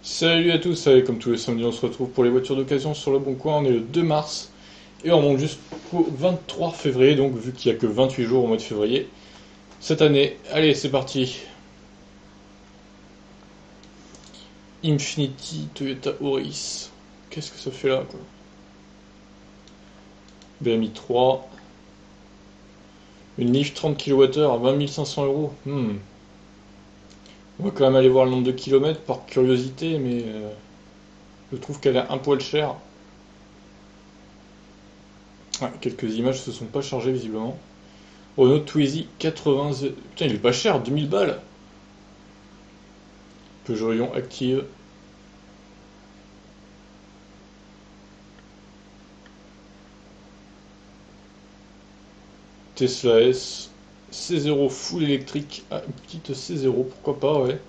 Salut à tous, allez, comme tous les samedis on se retrouve pour les voitures d'occasion sur le Bon Coin, on est le 2 mars et on monte jusqu'au 23 février, donc vu qu'il n'y a que 28 jours au mois de février cette année. Allez, c'est parti. Infiniti Toyota Auris. Qu'est-ce que ça fait là quoi? BMI 3. Une Leaf 30 kWh à 20 500 euros. On va quand même aller voir le nombre de kilomètres par curiosité, mais je trouve qu'elle est un poil chère. Ouais, quelques images se sont pas chargées visiblement. Renault Twizy 80. Putain, il est pas cher, 2000 balles. Peugeot Ion Active. Tesla S. C0 full électrique. Ah, une petite C0, pourquoi pas, ouais.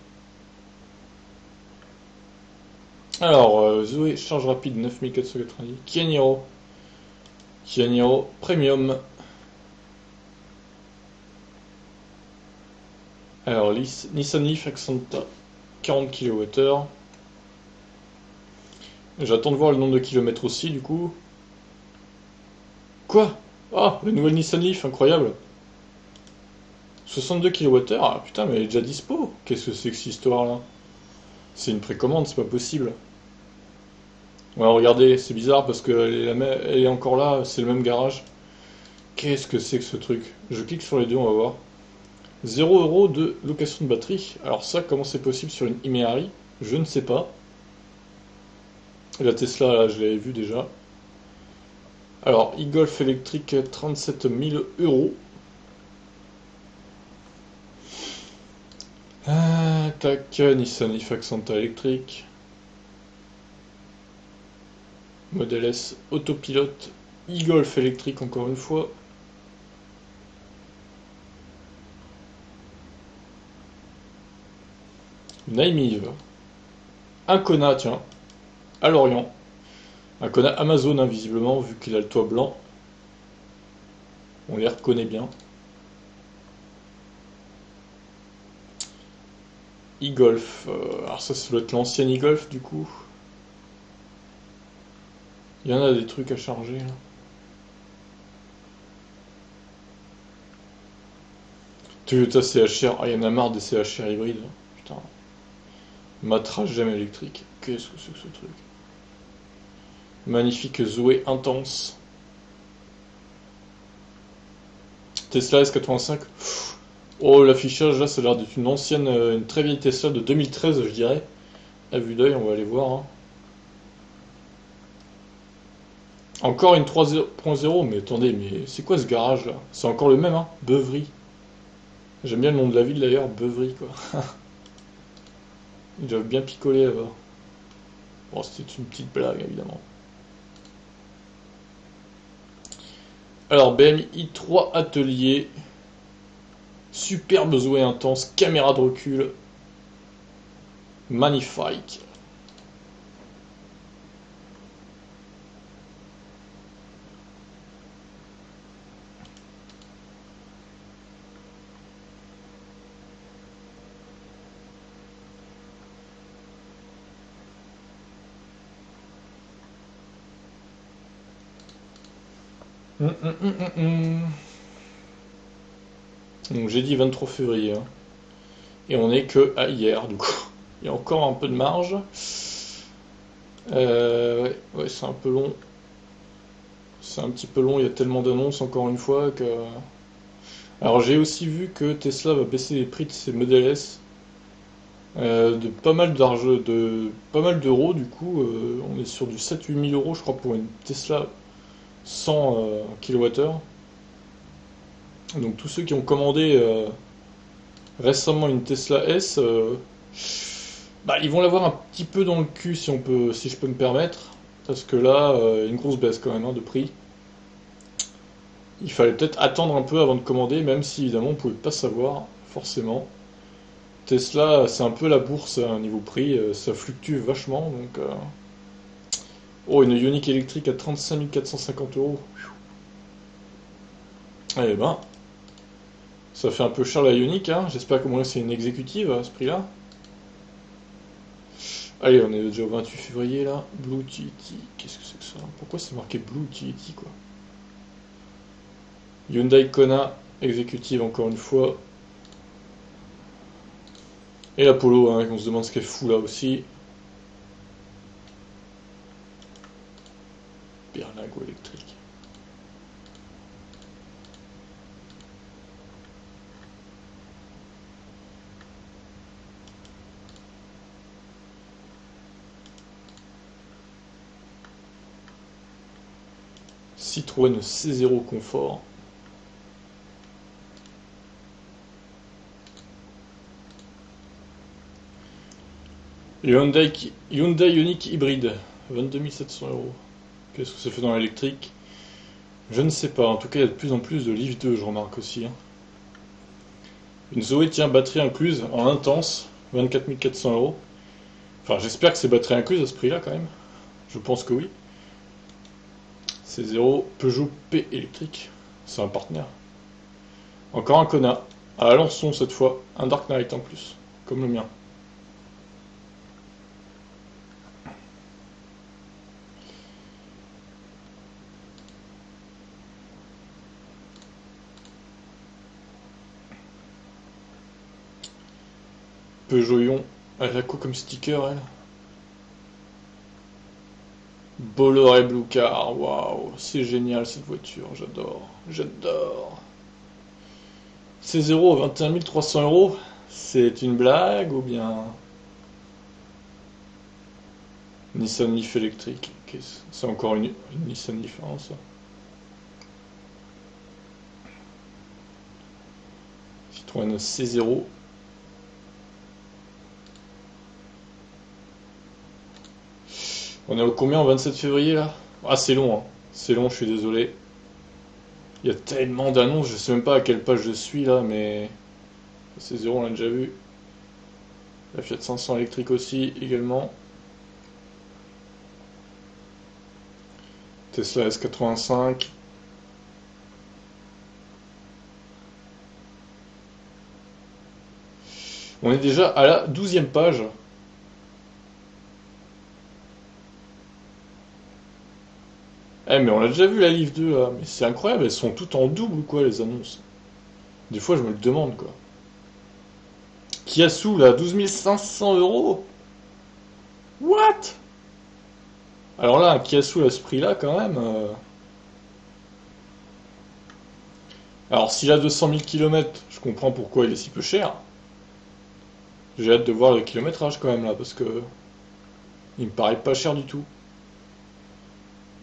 Alors, Zoé, charge rapide 9490. Kia Niro. Kia Niro Premium. Alors, Nissan Leaf Accenta 40 kWh. J'attends de voir le nombre de kilomètres aussi, du coup. Quoi? Ah, la nouvelle Nissan Leaf, incroyable. 62 kWh. Ah putain, mais elle est déjà dispo. Qu'est-ce que c'est que cette histoire-là? C'est une précommande, c'est pas possible. Ouais, regardez, c'est bizarre parce elle est encore là, c'est le même garage. Qu'est-ce que c'est que ce truc? Je clique sur les deux, on va voir. 0 € de location de batterie. Alors ça, comment c'est possible sur une Imeari? Je ne sais pas. La Tesla, là, je l'avais vu déjà. Alors, e-Golf électrique, 37 000 euros. Ah, tac, Nissan Leaf Accenta électrique. Model S autopilote. E-Golf électrique, encore une fois. Naimive. Un Kona, tiens, à Lorient. Un Kona Amazon, hein, visiblement, vu qu'il a le toit blanc. On les reconnaît bien. E-Golf. Alors ça doit être l'ancienne e-Golf, du coup. Il y en a des trucs à charger, là. Toyota CHR. Ah, il y en a marre des CHR hybrides, hein. Putain. Matra jamais électrique. Qu'est-ce que c'est que ce truc? Magnifique Zoé intense. Tesla S85. Oh, l'affichage là, ça a l'air d'être une ancienne, une très vieille Tesla de 2013, je dirais. À vue d'œil, on va aller voir, hein. Encore une 3.0, mais attendez, mais c'est quoi ce garage là? C'est encore le même, hein? Beuvry. J'aime bien le nom de la ville d'ailleurs, Beuvry quoi. Ils doivent bien picoler là-bas. Bon, c'était une petite blague évidemment. Alors, BMI 3 Atelier. Superbe Zoé intense, caméra de recul. Magnifique. Hum. Donc j'ai dit 23 février, hein. Et on est que à hier, du coup. Il y a encore un peu de marge. Ouais, c'est un peu long. C'est un petit peu long, il y a tellement d'annonces encore une fois que. Alors j'ai aussi vu que Tesla va baisser les prix de ses Model S de pas mal d'argent, de pas mal d'euros du coup. On est sur du 7-8 000 € je crois pour une Tesla 100 kWh. Donc tous ceux qui ont commandé récemment une Tesla S, bah, ils vont l'avoir un petit peu dans le cul si on peut, si je peux me permettre, parce que là, une grosse baisse quand même, hein, de prix. Il fallait peut-être attendre un peu avant de commander, même si évidemment on pouvait pas savoir forcément. Tesla, c'est un peu la bourse à un niveau prix, ça fluctue vachement, donc. Oh, une Ioniq électrique à 35 450 euros. Eh ben, ça fait un peu cher la Ioniq, hein. J'espère que moi c'est une exécutive à ce prix-là. Allez, on est déjà au 28 février là. Blue Utility, qu'est-ce que c'est que ça? Pourquoi c'est marqué Blue Utility quoi? Hyundai Kona, exécutive encore une fois. Et la Polo, hein, on se demande ce qu'elle fout là aussi. Berlingo électrique. Citroën C0 Confort. Hyundai Ioniq hybride, 22 700 euros. Qu'est-ce que ça fait dans l'électrique? Je ne sais pas. En tout cas, il y a de plus en plus de Leaf 2, je remarque aussi, hein. Une Zoé, tiens, batterie incluse en intense, 24 400 euros. Enfin, j'espère que c'est batterie incluse à ce prix-là quand même. Je pense que oui. C'est 0 Peugeot P électrique. C'est un partenaire. Encore un Kona. À Alençon cette fois. Un Dark Knight en plus. Comme le mien. Peugeot Ion. Elle a quoi comme sticker elle? Bolloré Blue Car. Waouh. C'est génial cette voiture. J'adore. J'adore. C'est 0 à 21 300 euros. C'est une blague ou bien... Nissan Leaf électrique. C'est encore une Nissan Leaf, hein, ça. Citroën C0. On est au combien, au 27 février là? Ah, c'est long, hein. C'est long, je suis désolé. Il y a tellement d'annonces, je sais même pas à quelle page je suis là, mais... C0, on l'a déjà vu. La Fiat 500 électrique aussi, également. Tesla S85. On est déjà à la 12e page. Eh mais on l'a déjà vu la Leaf 2 là, mais c'est incroyable, elles sont toutes en double ou quoi les annonces? Des fois je me le demande quoi. Kiasu là, 12 500 euros? What? Alors là, un Kiasu à ce prix là quand même. Alors s'il a 200 000 km, je comprends pourquoi il est si peu cher. J'ai hâte de voir le kilométrage quand même là, parce que il me paraît pas cher du tout.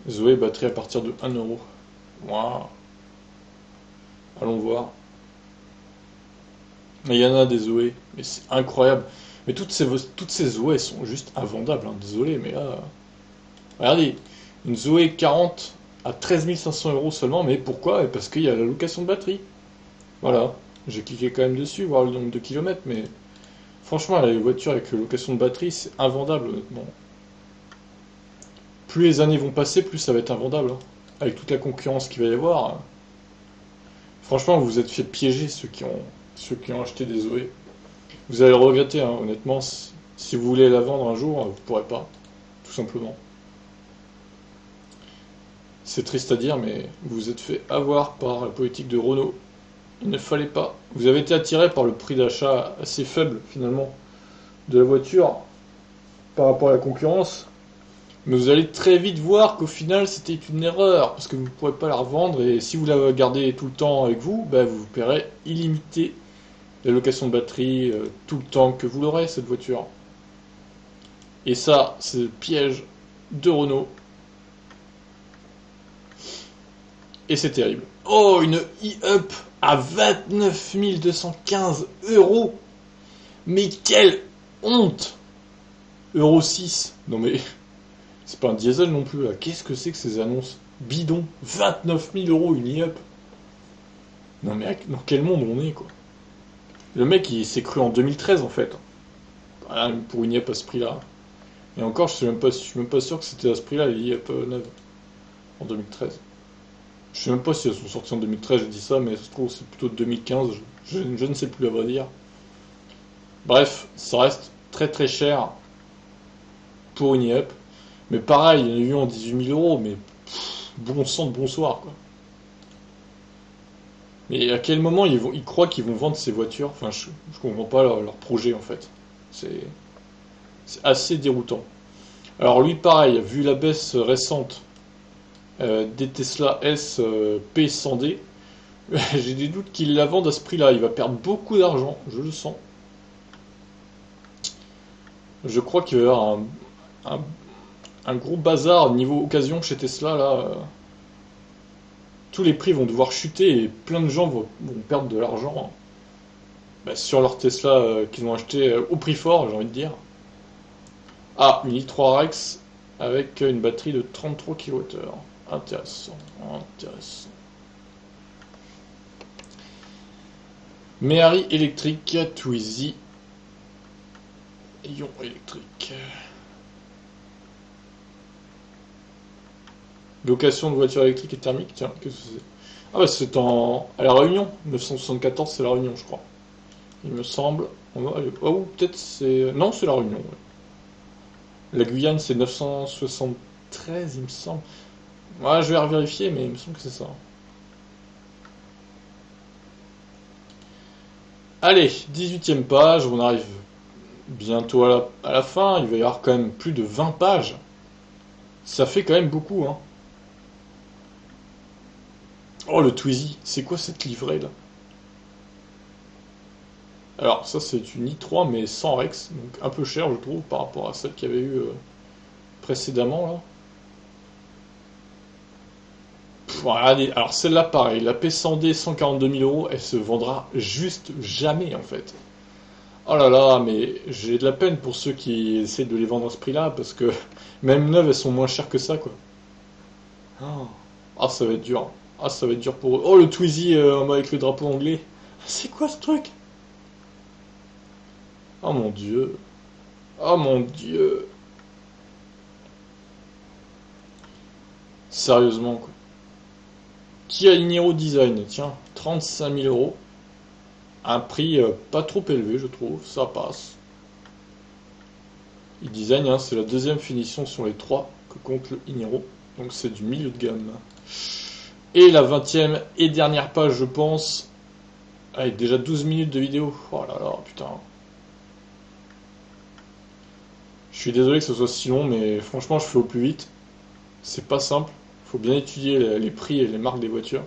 Zoé, batterie à partir de 1 euro. Waouh. Allons voir. Il y en a des Zoé, mais c'est incroyable. Mais toutes ces Zoé sont juste invendables, hein. Désolé, mais là... Regardez, une Zoé 40 à 13 500 euros seulement, mais pourquoi? Parce qu'il y a la location de batterie. Voilà. J'ai cliqué quand même dessus, voir le nombre de kilomètres, mais... Franchement, les voitures avec location de batterie, c'est invendable, honnêtement. Plus les années vont passer, plus ça va être invendable, hein. Avec toute la concurrence qu'il va y avoir. Franchement, vous vous êtes fait piéger ceux qui ont acheté des Zoé. Vous allez le regretter, hein, honnêtement. Si vous voulez la vendre un jour, vous pourrez pas. Tout simplement. C'est triste à dire, mais vous vous êtes fait avoir par la politique de Renault. Il ne fallait pas. Vous avez été attiré par le prix d'achat assez faible, finalement, de la voiture par rapport à la concurrence. Mais vous allez très vite voir qu'au final c'était une erreur, parce que vous ne pourrez pas la revendre, et si vous la gardez tout le temps avec vous, bah, vous paierez illimité la location de batterie tout le temps que vous l'aurez, cette voiture. Et ça, c'est le piège de Renault. Et c'est terrible. Oh, une e-up à 29 215 euros. Mais quelle honte! Euro 6. Non mais... C'est pas un diesel non plus là. Qu'est-ce que c'est que ces annonces bidons? 29 000 euros une e-up. Non mais dans quel monde on est quoi? Le mec il s'est cru en 2013 en fait. Voilà, pour une e-up à ce prix-là. Et encore je suis même pas sûr que c'était à ce prix-là les e-up neuves. En 2013. Je sais même pas si elles sont sorties en 2013, j'ai dit ça, mais ça se trouve c'est plutôt 2015. Je ne sais plus à vrai dire. Bref, ça reste très très cher. pour une IEP. Mais pareil, il y en a eu en 18 000 euros, mais bon sang de bonsoir, quoi. Mais à quel moment ils croient qu'ils vont vendre ces voitures? Enfin, je comprends pas leur projet, en fait. C'est c'est assez déroutant. Alors lui, pareil, vu la baisse récente des Tesla S P100D, j'ai des doutes qu'il la vende à ce prix-là. Il va perdre beaucoup d'argent, je le sens. Je crois qu'il va y avoir un, un gros bazar niveau occasion chez Tesla là. Tous les prix vont devoir chuter et plein de gens vont perdre de l'argent bah, sur leur Tesla qu'ils ont acheté au prix fort, j'ai envie de dire. Ah, une i3 Rex avec une batterie de 33 kWh. Intéressant, intéressant. Méhari électrique, Twizy, ion électrique. Location de voiture électrique et thermique, tiens, qu'est-ce que c'est? Ah bah c'est à La Réunion, 974 c'est La Réunion je crois. Il me semble. Oh peut-être c'est... Non c'est La Réunion. Ouais. La Guyane c'est 973 il me semble. Ouais je vais revérifier mais il me semble que c'est ça. Allez, 18e page, on arrive bientôt à la fin, il va y avoir quand même plus de 20 pages. Ça fait quand même beaucoup, hein. Oh, le Twizy, c'est quoi cette livrée là? Alors, ça c'est une i3 mais sans Rex, donc un peu cher je trouve par rapport à celle qu'il y avait eu précédemment là. Regardez, alors celle-là pareil, la P100D 142 000 euros, elle se vendra juste jamais en fait. Oh là là, mais j'ai de la peine pour ceux qui essaient de les vendre à ce prix-là, parce que même neuves, elles sont moins chères que ça, quoi. Oh. Ah, ça va être dur. Ah, ça va être dur pour eux. Oh, le Twizy avec le drapeau anglais. C'est quoi ce truc? Oh mon dieu. Oh mon dieu. Sérieusement, quoi. Kia Niro Design, tiens, 35 000 euros. Un prix pas trop élevé, je trouve. Ça passe. E-Design, hein, c'est la deuxième finition sur les trois que compte le Niro. Donc c'est du milieu de gamme. Et la 20e et dernière page, je pense. Avec déjà 12 minutes de vidéo. Oh là là, putain. Je suis désolé que ce soit si long, mais franchement, je fais au plus vite. C'est pas simple. Faut bien étudier les prix et les marques des voitures.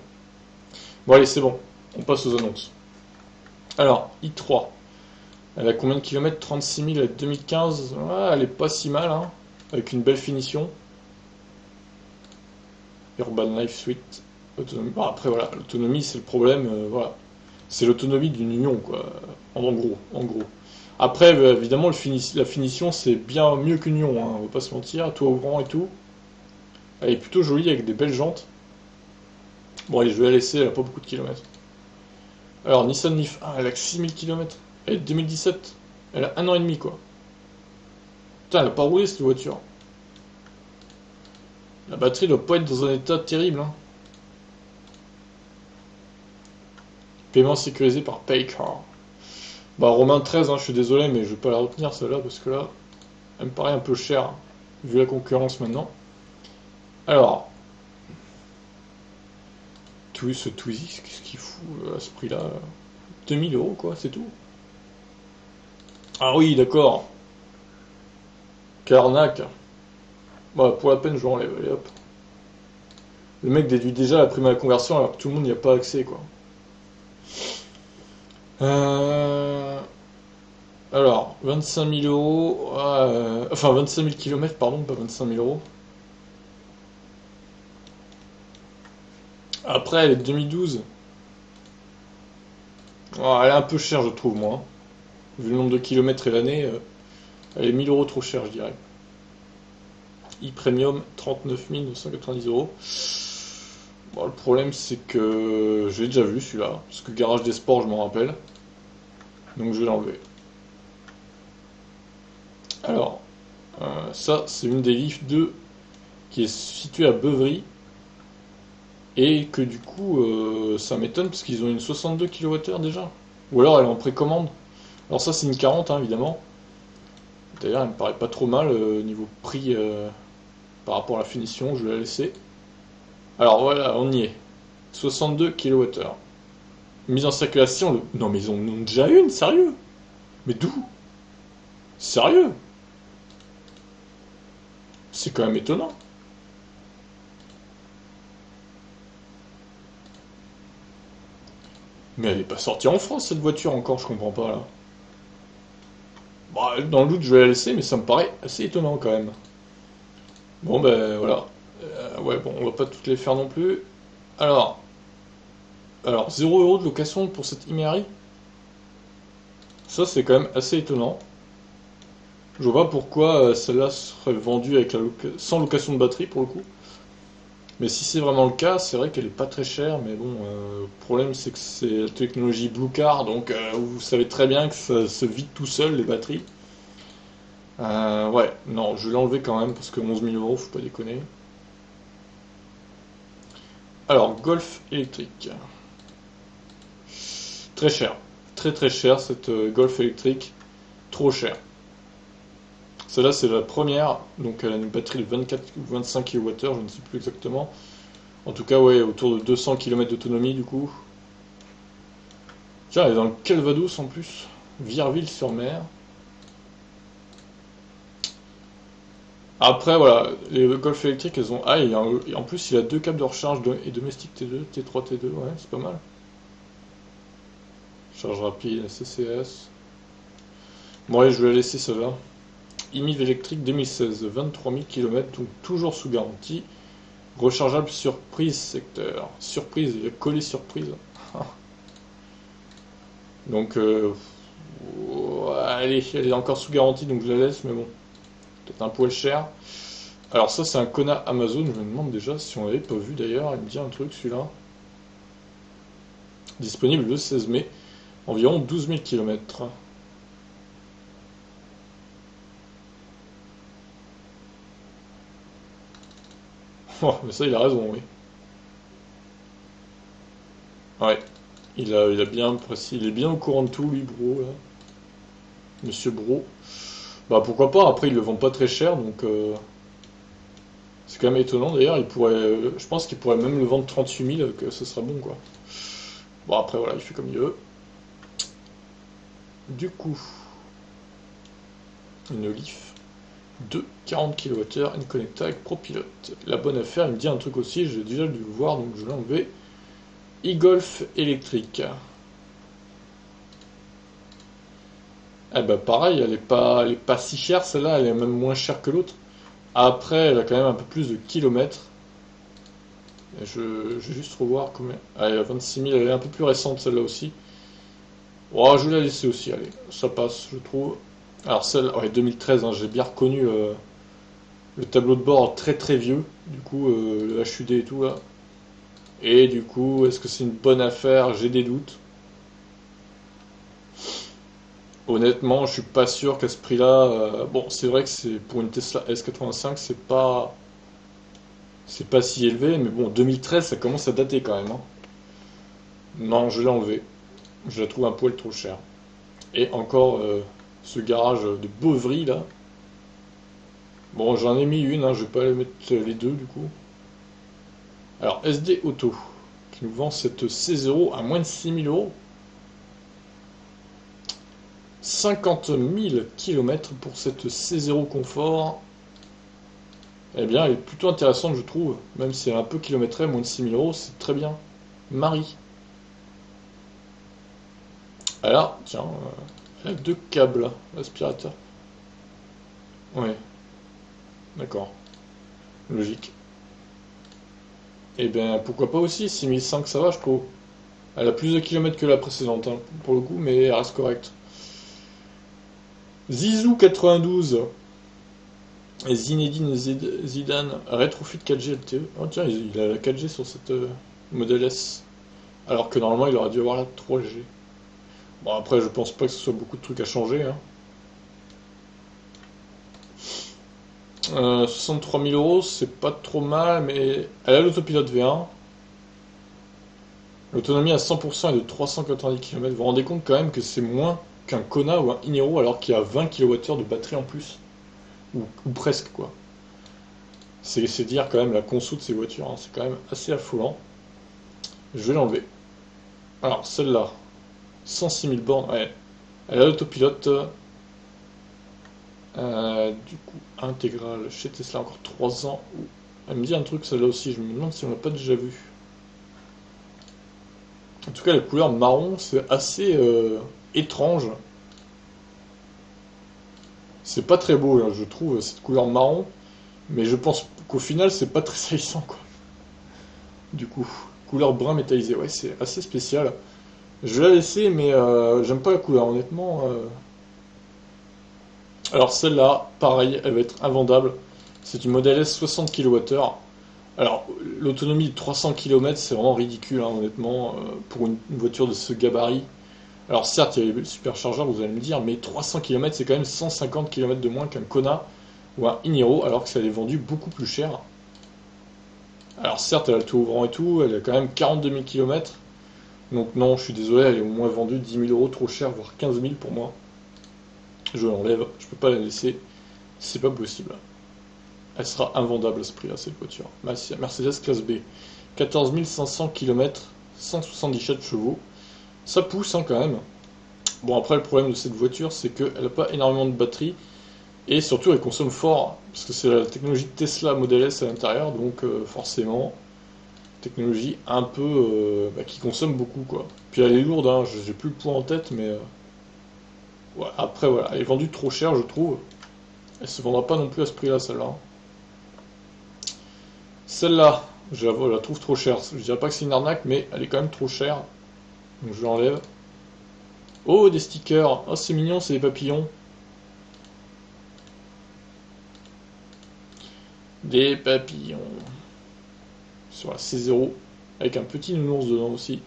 Bon, allez, c'est bon. On passe aux annonces. Alors, i3. Elle a combien de kilomètres? 36 000 avec 2015. Ouais, elle est pas si mal, hein. Avec une belle finition. Urban Life Suite. Autonomie. Bon, après, voilà, l'autonomie, c'est le problème. Voilà. C'est l'autonomie d'une union, quoi. En gros, en gros. Après, évidemment, la finition, c'est bien mieux qu'une union, hein, on va pas se mentir. Toit ouvrant et tout. Elle est plutôt jolie avec des belles jantes. Bon, allez, je vais la laisser, elle a pas beaucoup de kilomètres. Alors, Nissan Leaf 1, elle a que 6000 km. Elle est de 2017. Elle a un an et demi, quoi. Putain, elle a pas roulé cette voiture. La batterie doit pas être dans un état terrible, hein. Paiement sécurisé par Paycar. Bah, Romain 13, hein, je suis désolé, mais je vais pas la retenir celle-là, parce que là, elle me paraît un peu chère, vu la concurrence maintenant. Alors, ce Twizy, qu'est-ce qu'il fout à ce prix-là? 2000 euros, quoi, c'est tout. Ah oui, d'accord. Quelle arnaque. Bah, pour la peine, je l'enlève, allez hop. Le mec déduit déjà la prime à la conversion alors que tout le monde n'y a pas accès, quoi. Euh... Alors, 25 000 euros. Enfin, 25 000 kilomètres, pardon, pas 25 000 euros. Après, elle est de 2012. Oh, elle est un peu chère, je trouve, moi. Vu le nombre de kilomètres et l'année, elle est 1000 euros trop chère, je dirais. E-Premium, 39 990 euros. Bon, le problème, c'est que je l'ai déjà vu celui-là. Parce que Garage des Sports, je m'en rappelle. Donc, je vais l'enlever. Alors, ça, c'est une des Leaf 2 qui est située à Beuvry. Et que du coup, ça m'étonne parce qu'ils ont une 62 kWh déjà. Ou alors elle est en précommande. Alors ça, c'est une 40, hein, évidemment. D'ailleurs, elle me paraît pas trop mal niveau prix par rapport à la finition, je vais la laisser. Alors voilà, on y est. 62 kWh. Mise en circulation, non mais ils en ont déjà une, sérieux? Mais d'où? Sérieux? C'est quand même étonnant. Mais elle est pas sortie en France cette voiture encore, je comprends pas là. Bah, dans le doute, je vais la laisser, mais ça me paraît assez étonnant quand même. Bon ben voilà. Ouais, bon, on va pas toutes les faire non plus. Alors, alors 0 € de location pour cette Imeri. Ça c'est quand même assez étonnant. Je vois pas pourquoi celle-là serait vendue avec sans location de batterie pour le coup. Mais si c'est vraiment le cas, c'est vrai qu'elle est pas très chère, mais bon, le problème c'est que c'est la technologie Blue Car, donc vous savez très bien que ça se vide tout seul les batteries. Ouais, non, je vais l'enlever quand même parce que 11 000 euros, faut pas déconner. Alors, Golf électrique. Très cher. Très très cher cette Golf électrique. Trop cher. Celle-là, c'est la première, donc elle a une batterie de 24 ou 25 kWh, je ne sais plus exactement. En tout cas, ouais, autour de 200 km d'autonomie du coup. Tiens, elle est dans le Calvados en plus. Virville-sur-Mer. Après, voilà, les Golf électriques, elles ont. Ah, et en plus, il a deux câbles de recharge et domestique T2, T3, T2, ouais, c'est pas mal. Charge rapide, CCS. Bon, allez, je vais la laisser celle-là. IMIV électrique 2016, 23 000 km, donc toujours sous garantie. Rechargeable surprise secteur. Surprise, il a collé surprise. Donc, allez, elle est encore sous garantie, donc je la laisse, mais bon, peut-être un poil cher. Alors ça, c'est un Kona Amazon, je me demande déjà si on l'avait pas vu d'ailleurs, il me dit un truc celui-là. Disponible le 16 mai, environ 12 000 km. Oh, mais ça, il a raison, oui. Ouais, il a bien précis, il est bien au courant de tout, lui, Bro, là. Monsieur Bro. Bah pourquoi pas, après, il le vend pas très cher, donc c'est quand même étonnant d'ailleurs, je pense qu'il pourrait même le vendre 38 000, que ce sera bon, quoi. Bon, après, voilà, il fait comme il veut. Du coup, une Leaf de 40 kWh, une connecta avec ProPilot. La bonne affaire, il me dit un truc aussi, j'ai déjà dû le voir, donc je l'ai enlevé. E-Golf électrique. Eh ben pareil, elle est pas si chère celle-là, elle est même moins chère que l'autre. Après, elle a quand même un peu plus de kilomètres. Je vais juste revoir combien. Ah, elle a 26 000, elle est un peu plus récente celle-là aussi. Oh, je vais la laisser aussi, allez, ça passe, je trouve. Alors celle, ouais, 2013, hein, j'ai bien reconnu le tableau de bord très très vieux, du coup, le HUD et tout là. Et du coup, est-ce que c'est une bonne affaire? J'ai des doutes. Honnêtement, je suis pas sûr qu'à ce prix-là. Bon, c'est vrai que c'est pour une Tesla S85, c'est pas si élevé, mais bon, 2013, ça commence à dater quand même, hein. Non, je l'ai enlevé. Je la trouve un poil trop chère. Et encore ce garage de Beauvry là. Bon, j'en ai mis une, hein, je vais pas les mettre les deux du coup. Alors, SD Auto, qui nous vend cette C0 à moins de 6 000 euros. 50 000 km pour cette C0 Confort. Eh bien, elle est plutôt intéressante, je trouve. Même si elle est un peu kilométrée, moins de 6 000 euros, c'est très bien. Marie. Alors, tiens, elle a deux câbles aspirateurs. Ouais, d'accord. Logique. Eh bien, pourquoi pas aussi, 6 500 ça va, je trouve. Elle a plus de kilomètres que la précédente, hein, pour le coup, mais elle reste correcte. Zizou 92 et Zinedine Zidane Retrofit 4G LTE. Oh tiens, il a la 4G sur cette modèle S. Alors que normalement, il aurait dû avoir la 3G. Bon, après, je pense pas que ce soit beaucoup de trucs à changer, hein. 63 000 euros, c'est pas trop mal, mais elle a l'autopilote V1. L'autonomie à 100% est de 390 km. Vous vous rendez compte quand même que c'est moins qu'un Kona ou un Iniro alors qu'il y a 20 kWh de batterie en plus. Ou presque quoi. C'est dire quand même la conso de ces voitures, hein. C'est quand même assez affolant. Je vais l'enlever. Alors celle-là, 106 000 bornes, ouais. Elle a l'autopilote. Du coup, intégrale chez Tesla, encore 3 ans. Elle me dit un truc celle-là aussi, je me demande si on l'a pas déjà vu. En tout cas, la couleur marron, c'est assez étrange. C'est pas très beau, hein, je trouve, cette couleur marron. Mais je pense qu'au final, c'est pas très salissant, quoi. Du coup, couleur brun métallisé, ouais, c'est assez spécial. Je vais la laisser, mais j'aime pas la couleur, honnêtement. Alors celle-là, pareil, elle va être invendable. C'est une Model S 60 kWh. Alors, l'autonomie de 300 km, c'est vraiment ridicule, hein, honnêtement, pour une voiture de ce gabarit. Alors certes, il y a les superchargeurs, vous allez me dire, mais 300 km, c'est quand même 150 km de moins qu'un Kona ou un Iniro, alors que ça l'est vendu beaucoup plus cher. Alors certes, elle a le tout ouvrant et tout, elle a quand même 42 000 km. Donc non, je suis désolé, elle est au moins vendue 10 000 euros trop cher, voire 15 000 pour moi. Je l'enlève, je peux pas la laisser, c'est pas possible. Elle sera invendable à ce prix-là, cette voiture. Mercedes classe B. 14 500 km, 177 chevaux. Ça pousse hein, quand même. Bon, après, le problème de cette voiture, c'est qu'elle n'a pas énormément de batterie. Et surtout, elle consomme fort. Parce que c'est la technologie de Tesla Model S à l'intérieur. Donc, forcément, technologie un peu qui consomme beaucoup, quoi. Puis elle est lourde, hein, j'ai plus le poids en tête, mais. Ouais, après, voilà. Elle est vendue trop cher, je trouve. Elle se vendra pas non plus à ce prix-là, celle-là, hein. Celle-là, la trouve trop chère. Je dirais pas que c'est une arnaque, mais elle est quand même trop chère. Donc je l'enlève. Oh, des stickers. Oh, c'est mignon, c'est des papillons. Des papillons. Sur la C0. Avec un petit nounours dedans aussi.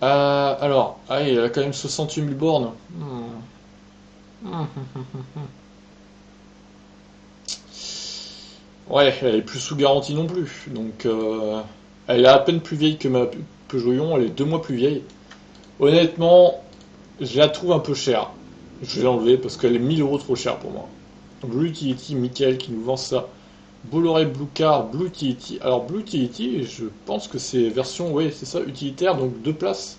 Alors, elle a quand même 68 000 bornes. Ouais, elle est plus sous garantie non plus. Donc, elle est à peine plus vieille que ma Peugeot Ion. Elle est 2 mois plus vieille. Honnêtement, je la trouve un peu chère. Je vais l'enlever parce qu'elle est 1000 euros trop chère pour moi. Blue Utility, Michael qui nous vend ça. Bolloré Blue Car, Blue Utility. Alors Blue Utility, je pense que c'est version, ouais, c'est ça, utilitaire, donc 2 places.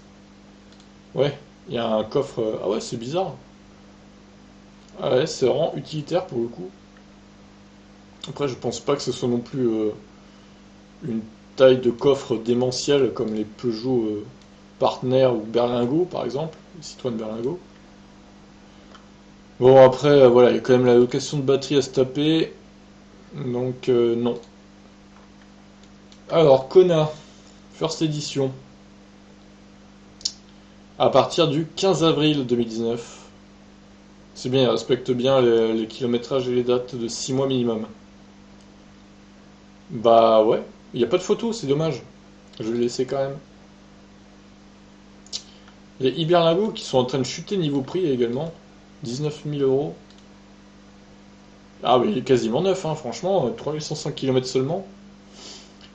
Ouais, il y a un coffre. Ah ouais, c'est bizarre. Ah ouais, c'est vraiment utilitaire pour le coup. Après, je pense pas que ce soit non plus une taille de coffre démentielle comme les Peugeot Partner ou Berlingo par exemple, les Citroën Berlingo. Bon, après, voilà, il y a quand même la location de batterie à se taper. Donc, non. Alors, Kona, First Edition, à partir du 15 avril 2019. C'est bien, il respecte bien les kilométrages et les dates de 6 mois minimum. Bah ouais, il n'y a pas de photo, c'est dommage. Je vais le laisser quand même. Les Iberlingo qui sont en train de chuter niveau prix également. 19 000 euros. Ah oui, il est quasiment neuf, hein, franchement, 3105 km seulement.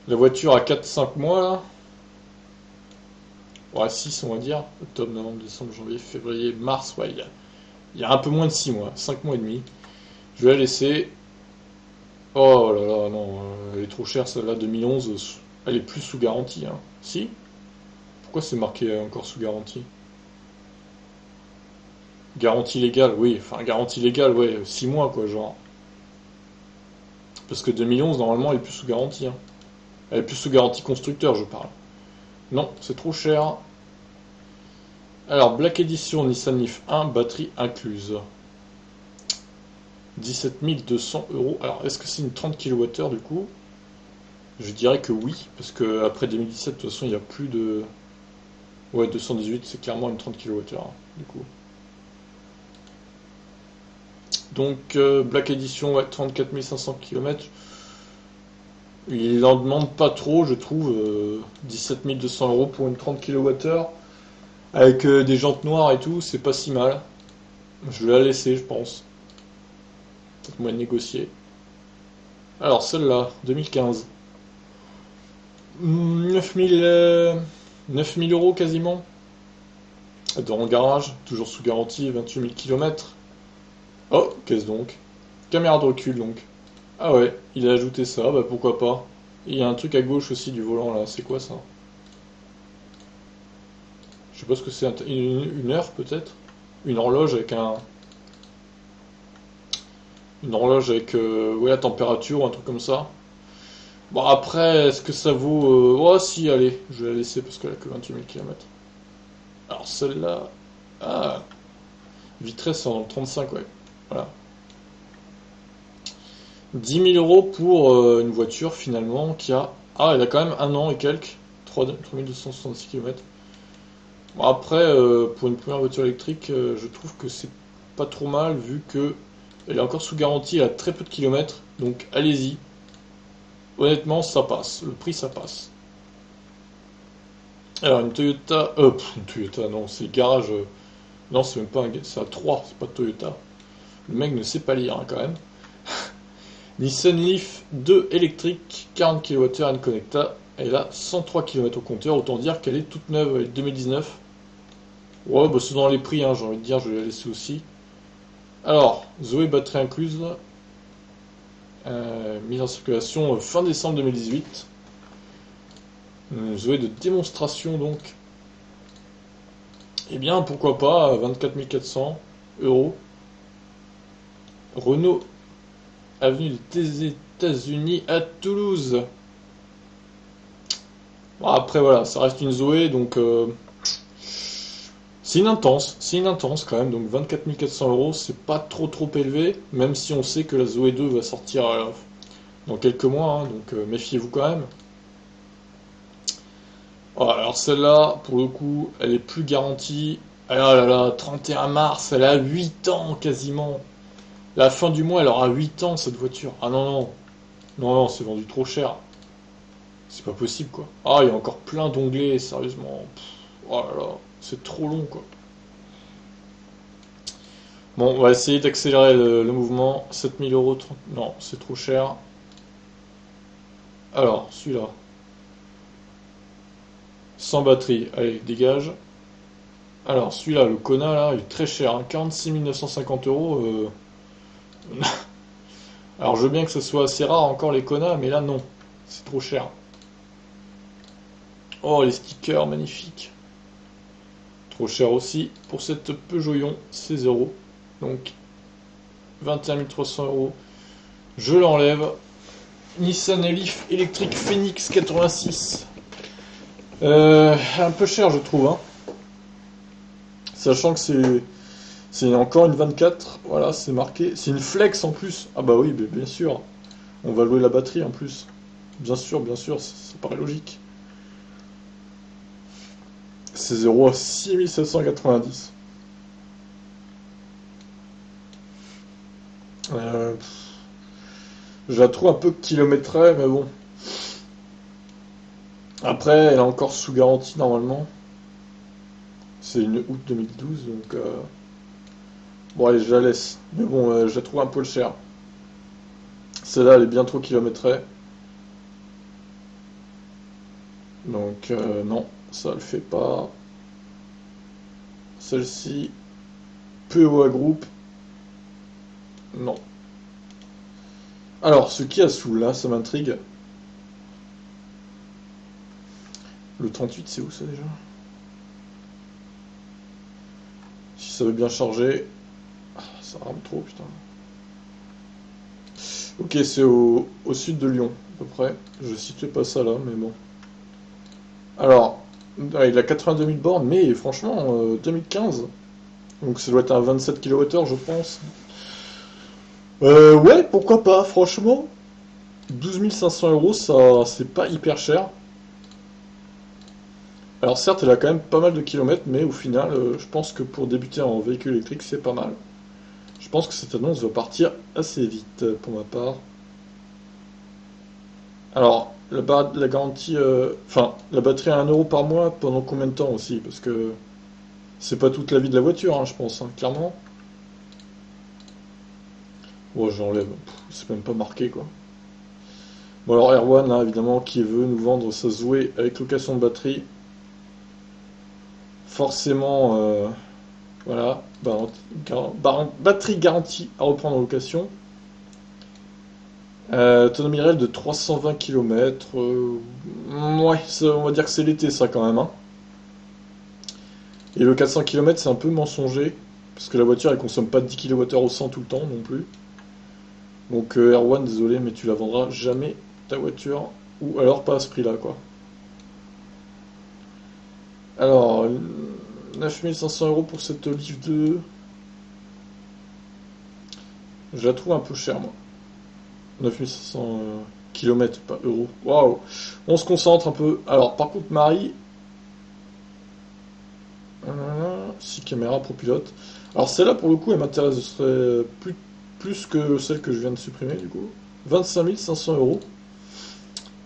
La voiture a 4-5 mois là. Ouais, 6 on va dire. Octobre, novembre, décembre, janvier, février, mars, ouais, il y a un peu moins de 6 mois, 5 mois et demi. Je vais la laisser. Oh là là, non, elle est trop chère celle-là, 2011. Elle est plus sous garantie, hein. Si? Pourquoi c'est marqué encore sous garantie? Garantie légale, oui, enfin garantie légale, ouais, 6 mois quoi, genre. Parce que 2011, normalement, elle est plus sous garantie, hein. Elle est plus sous garantie constructeur, je parle. Non, c'est trop cher. Alors, Black Edition Nissan Leaf 1, batterie incluse. 17 200 euros. Alors, est-ce que c'est une 30 kWh du coup? Je dirais que oui, parce que après 2017, de toute façon, il n'y a plus de. Ouais, 218, c'est clairement une 30 kWh, hein, du coup. Donc, Black Edition, ouais, 34 500 km. Il n'en demande pas trop, je trouve. 17 200 euros pour une 30 kWh. Avec des jantes noires et tout, c'est pas si mal. Je vais la laisser, je pense. Peut-être moins négocier. Alors, celle-là, 2015. 9 000 euros quasiment. Dans le garage, toujours sous garantie, 28 000 km. Oh, qu'est-ce donc? Caméra de recul donc. Ah ouais, il a ajouté ça, bah pourquoi pas. Et il y a un truc à gauche aussi du volant là, c'est quoi ça? Je sais pas ce que c'est, une heure peut-être? Une horloge avec un. Une horloge avec ouais, la température ou un truc comme ça. Bon après, est-ce que ça vaut. Oh si, allez, je vais la laisser parce qu'elle a que 28 000 km. Alors celle-là. Ah, vitesse en 35, ouais. Voilà. 10 000 euros pour une voiture finalement qui a. Ah, elle a quand même un an et quelques. 3266 km. Bon, après, pour une première voiture électrique, je trouve que c'est pas trop mal vu que elle est encore sous garantie, elle a très peu de kilomètres. Donc allez-y. Honnêtement, ça passe. Le prix, ça passe. Alors, une Toyota. Une Toyota, non, c'est garage. Non, c'est même pas un. C'est à 3, c'est pas Toyota. Le mec ne sait pas lire hein, quand même. Nissan Leaf 2 électrique, 40 kWh and connecta. Elle a 103 km au compteur, autant dire qu'elle est toute neuve avec 2019. Ouais, bah c'est dans les prix, hein, j'ai envie de dire, je vais la laisser aussi. Alors, Zoé batterie incluse, mise en circulation fin décembre 2018. Zoé de démonstration donc. Eh bien, pourquoi pas, 24 400 euros. Renault, avenue des États-Unis à Toulouse. Bon, après, voilà, ça reste une Zoé, donc c'est une intense quand même. Donc 24 400 euros, c'est pas trop élevé, même si on sait que la Zoé 2 va sortir dans quelques mois, hein, donc méfiez-vous quand même. Oh, alors celle-là, pour le coup, elle est plus garantie. Ah là là, 31 mars, elle a 8 ans quasiment. La fin du mois, elle aura 8 ans cette voiture. Ah non, non, non, non, c'est vendu trop cher. C'est pas possible quoi. Ah, il y a encore plein d'onglets, sérieusement. Pff, oh là là, c'est trop long quoi. Bon, on va essayer d'accélérer le mouvement. 7000 euros, non, c'est trop cher. Alors, celui-là. Sans batterie, allez, dégage. Alors, celui-là, le Kona, là, il est très cher, hein. 46 950 euros. Alors, je veux bien que ce soit assez rare encore les Kona, mais là, non. C'est trop cher. Oh, les stickers, magnifiques. Trop cher aussi. Pour cette Peugeot, c'est 0. Donc, 21 300 euros. Je l'enlève. Nissan Leaf électrique Phoenix 86. Un peu cher, je trouve, hein. Sachant que c'est encore une 24. Voilà, c'est marqué. C'est une flex en plus. Ah bah oui, bien sûr. On va louer la batterie en plus. Bien sûr, ça paraît logique. C'est 0 à 6790. Euh, je la trouve un peu kilométrée, mais bon. Après, elle est encore sous garantie normalement. C'est une août 2012, donc bon, allez, je la laisse. Mais bon, je la trouve un peu cher. Celle-là, elle est bien trop kilométrée. Donc, non, ça le fait pas. Celle-ci, POA Group, non. Alors, ce qu'il y a sous là, ça m'intrigue. Le 38, c'est où ça déjà? Si ça veut bien charger. Ah, ça rame trop, putain. Ok, c'est au sud de Lyon, à peu près. Je situais pas ça là, mais bon. Alors, il a 82 000 bornes, mais franchement, 2015. Donc ça doit être un 27 kWh, je pense. Ouais, pourquoi pas, franchement. 12 500 euros, ça, c'est pas hyper cher. Alors certes, elle a quand même pas mal de kilomètres, mais au final, je pense que pour débuter en véhicule électrique, c'est pas mal. Je pense que cette annonce va partir assez vite pour ma part. Alors, la garantie, enfin, la batterie à 1 € par mois pendant combien de temps aussi? Parce que c'est pas toute la vie de la voiture, hein, je pense, hein, clairement. Bon, j'enlève, c'est même pas marqué quoi. Bon, alors Erwan, là, évidemment, qui veut nous vendre sa Zoé avec location de batterie. forcément, voilà, batterie garantie à reprendre en location. Autonomie réelle de 320 km. Ouais, on va dire que c'est l'été ça quand même, hein. Et le 400 km c'est un peu mensonger, parce que la voiture elle consomme pas 10 kWh au 100 tout le temps non plus. Donc Erwan, désolé, mais tu la vendras jamais ta voiture, ou alors pas à ce prix-là, quoi. Alors, 9500 € pour cette Leaf 2, je la trouve un peu chère, moi. 9500 km, pas euros. Waouh! On se concentre un peu. Alors, par contre, Marie, 6 caméras pro pilote. Alors, celle-là, pour le coup, elle m'intéresserait plus que celle que je viens de supprimer, du coup. 25 500 €.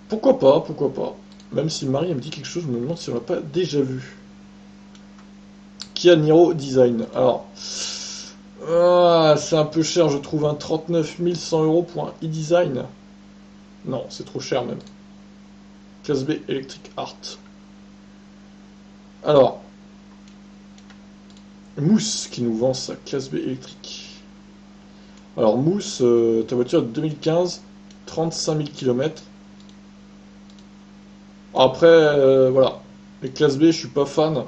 Pourquoi pas, pourquoi pas. Même si Marie, elle me dit quelque chose, je me demande si on l'a pas déjà vu. Kia Niro Design. Alors, c'est un peu cher, je trouve, un 39 100 € pour un e-design. Non, c'est trop cher même. Classe B Electric Art. Alors, Mousse qui nous vend sa classe B électrique. Alors, Mousse, ta voiture de 2015, 35 000 km. Après, voilà. Les classes B, je suis pas fan.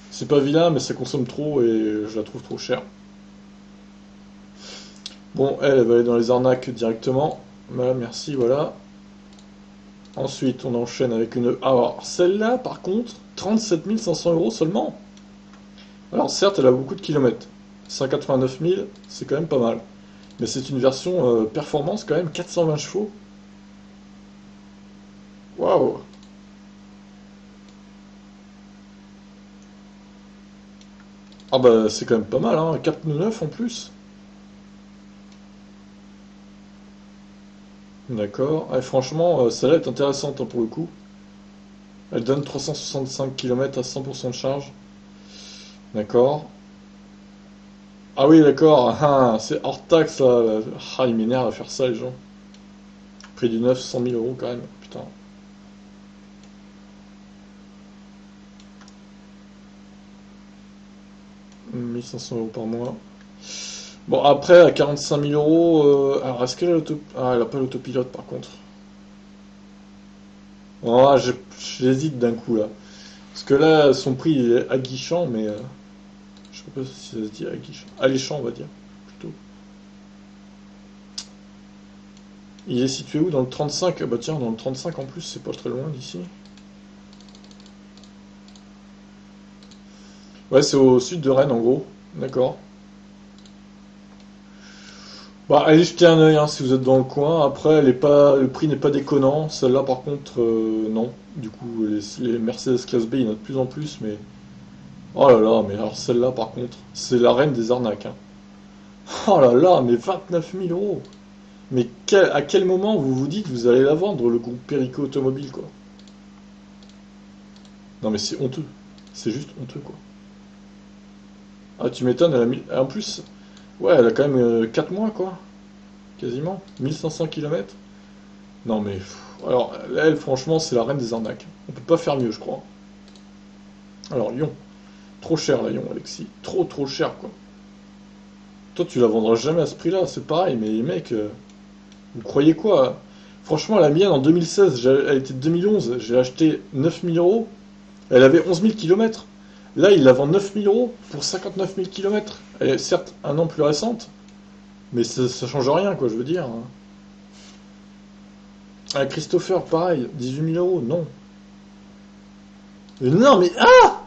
C'est pas vilain, mais ça consomme trop et je la trouve trop chère. Bon, elle va aller dans les arnaques directement. Voilà, merci, voilà. Ensuite, on enchaîne avec une. Alors, celle-là, par contre, 37 500 € seulement. Alors, certes, elle a beaucoup de kilomètres. 189 000, c'est quand même pas mal. Mais c'est une version performance, quand même, 420 chevaux. Waouh! Ah bah, c'est quand même pas mal, hein. 4,9 en plus. D'accord. Ah, franchement, celle-là est intéressante hein, pour le coup. Elle donne 365 km à 100% de charge. D'accord. Ah oui, d'accord. Ah, c'est hors taxe, là. Ah, il m'énerve à faire ça, les gens. Prix du neuf, 100 000 € quand même. Putain. 1 500 € par mois. Bon, après, à 45 000 €. Alors, est-ce qu'elle a Ah, elle a pas l'autopilote, par contre. Ah, j'hésite d'un coup, là. Parce que là, son prix il est aguichant, mais je sais pas si ça se dit aguichant. Alléchant, on va dire, plutôt. Il est situé où? Dans le 35? Ah bah tiens, dans le 35 en plus, c'est pas très loin d'ici. Ouais, c'est au sud de Rennes, en gros. D'accord. Bah, allez jeter un œil hein, si vous êtes dans le coin. Après, le prix n'est pas déconnant. Celle-là, par contre, non. Du coup, les Mercedes classe B, il y en a de plus en plus, mais... Oh là là, mais alors celle-là, par contre, c'est la reine des arnaques, hein. Oh là là, mais 29 000 €. Mais à quel moment vous vous dites vous allez la vendre, le groupe Perico Automobile, quoi? Non mais c'est honteux. C'est juste honteux, quoi. Ah, tu m'étonnes, elle a mis... En plus, ouais, elle a quand même 4 mois, quoi. Quasiment. 1500 km. Non mais... Alors, elle, franchement, c'est la reine des arnaques. On peut pas faire mieux, je crois. Alors, Lyon. Trop cher, la Lyon, Alexis. Trop, trop cher, quoi. Toi, tu la vendras jamais à ce prix-là, c'est pareil, mais les mecs, vous croyez quoi? Franchement, la mienne, en 2016, elle était de 2011, j'ai acheté 9 000 €. Elle avait 11 000 km. Là, il la vend 9 000 € pour 59 000 km. Elle est certes un an plus récente, mais ça change rien, quoi, je veux dire, hein. Ah, Christopher, pareil, 18 000 €, non. Non, mais ah!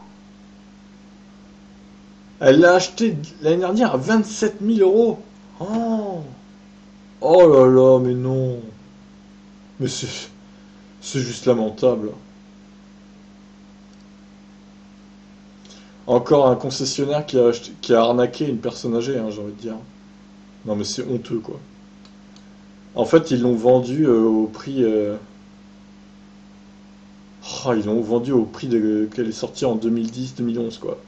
Elle l'a acheté l'année dernière à 27 000 €. Oh! Oh là là, mais non. Mais c'est juste lamentable. Encore un concessionnaire qui a arnaqué une personne âgée, hein, j'ai envie de dire. Non mais c'est honteux quoi. En fait, ils l'ont vendu au prix. Ils l'ont vendu au prix qu'elle est sortie en 2010-2011 quoi.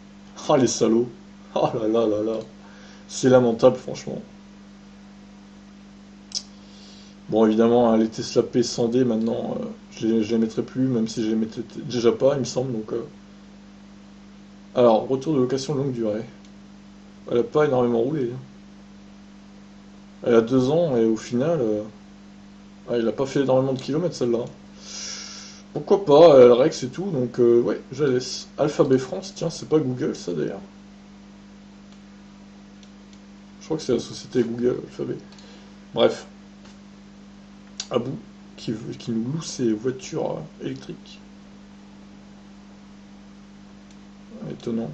Ah les salauds. Oh là là là là. C'est lamentable franchement. Bon évidemment, hein, les Tesla P 100D maintenant, je les mettrai plus, même si je les mettais déjà pas, il me semble. Donc, Alors, retour de location longue durée. Elle a pas énormément roulé, hein. Elle a 2 ans et au final, elle a pas fait énormément de kilomètres celle-là. Pourquoi pas, elle règle c'est tout, donc ouais, je la laisse. Alphabet France, tiens, c'est pas Google ça d'ailleurs. Je crois que c'est la société Google, Alphabet. Bref, Abou, qui nous loue ses voitures électriques. Étonnant.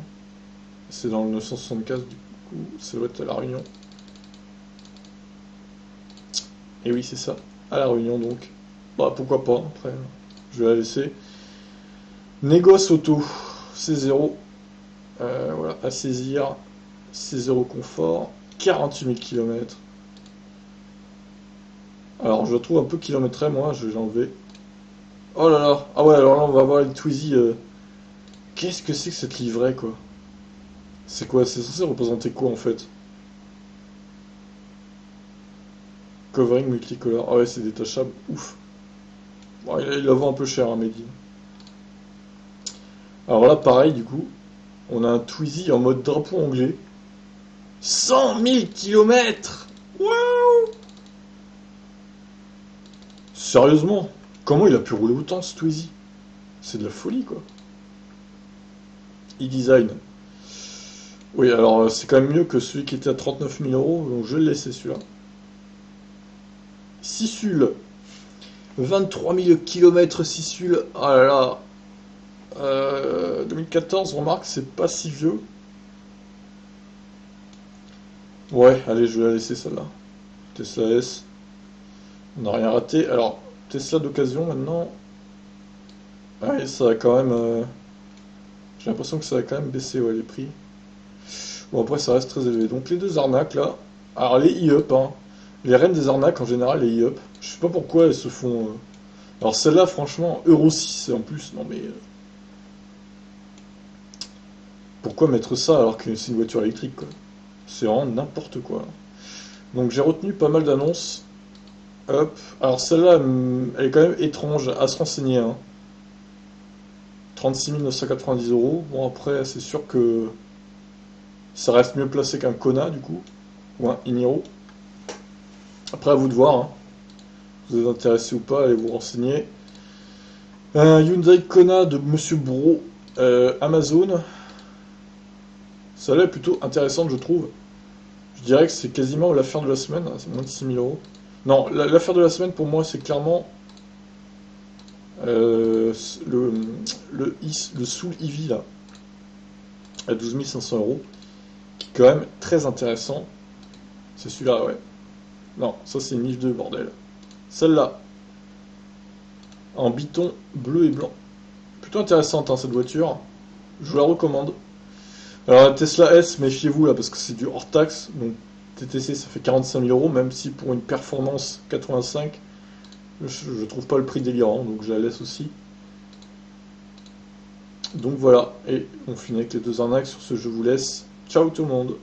C'est dans le 975 du coup, ça doit être à La Réunion. Et oui, c'est ça, à La Réunion donc. Bah pourquoi pas, après, je vais la laisser. Négoce auto, c'est 0. Voilà, à saisir, c'est 0 confort, 48 000 km. Alors je la trouve un peu kilométrée, moi, je vais l'enlever. Oh là là, ah ouais, alors là on va voir les Twizy. Qu'est-ce que c'est que cette livrée, quoi? C'est quoi? C'est censé représenter quoi en fait? Covering multicolore. Ah ouais, c'est détachable, ouf. Bon, il la vend un peu cher, hein, Mehdi. Alors là, pareil, du coup, on a un Twizy en mode drapeau anglais. 100 000 km! Waouh! Sérieusement? Comment il a pu rouler autant ce Twizy? C'est de la folie, quoi. E-Design. Oui, alors c'est quand même mieux que celui qui était à 39 000 euros, donc je vais le laisser celui-là. Sissul. 23 000 km Sissul. Ah là là. 2014, remarque, c'est pas si vieux. Ouais, allez, je vais la laisser celle-là. Tesla S. On n'a rien raté. Alors, Tesla d'occasion maintenant. Ouais, ça va quand même. J'ai l'impression que ça va quand même baisser, ouais, les prix. Bon, après, ça reste très élevé. Donc, les deux arnaques là. Alors, les e-up, hein. Les reines des arnaques en général, les e-up. Je sais pas pourquoi elles se font. Alors, celle-là, franchement, Euro 6 en plus. Non, mais. Pourquoi mettre ça alors que c'est une voiture électrique, quoi? C'est vraiment n'importe quoi. Donc, j'ai retenu pas mal d'annonces. Hop. Alors, celle-là, elle est quand même étrange à se renseigner, hein. 36 990 euros. Bon, après, c'est sûr que ça reste mieux placé qu'un Kona, du coup, ou un Iniro. Après, à vous de voir, hein. Vous êtes intéressé ou pas, allez vous renseigner. Un Hyundai Kona de Monsieur Bro, Amazon. Celle-là est plutôt intéressante, je trouve. Je dirais que c'est quasiment l'affaire de la semaine, hein, c'est moins de 6 000 euros. Non, l'affaire de la semaine, pour moi, c'est clairement euh, le, le Soul Eevee, là, à 12 500 euros, qui est quand même très intéressant. C'est celui-là, ouais. Non, ça c'est une Nif 2, bordel. Celle-là, en biton bleu et blanc. Plutôt intéressante, hein, cette voiture. Je vous la recommande. Alors la Tesla S, méfiez-vous là, parce que c'est du hors taxe. Donc TTC, ça fait 45 000 euros, même si pour une performance 85, je trouve pas le prix délirant, donc je la laisse aussi. Donc voilà, et on finit avec les deux arnaques sur ce Je vous laisse. Ciao tout le monde!